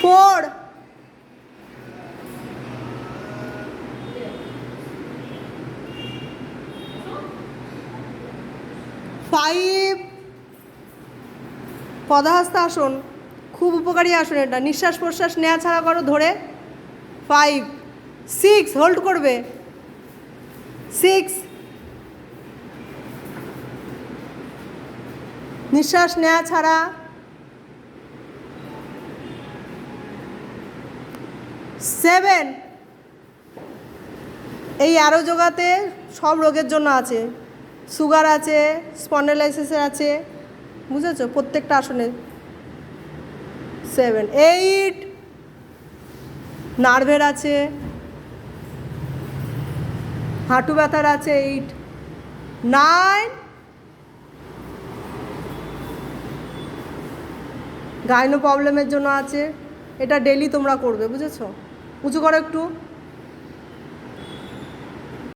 4, 5, পদাহস্ত আসন, খুব উপকারী আসন এটা, নিঃশ্বাস প্রশ্বাস নেওয়া ছাড়া করো ধরে। 5, 6, হোল্ড করবে, 6, নিঃশ্বাস নেওয়া ছাড়া, 7, এই অ্যারো যোগাতে সব রোগের জন্য আছে, সুগার আছে, স্পন্ডালাইসিসের আছে, বুঝেছো প্রত্যেকটা আসনে। 7, 8, নার্ভের আছে, হাঁটু ব্যথার আছে। 8, 9, গাইনো প্রবলেমের জন্য আছে। এটা ডেলি তোমরা করবে, বুঝেছো। উঁচু করো একটু।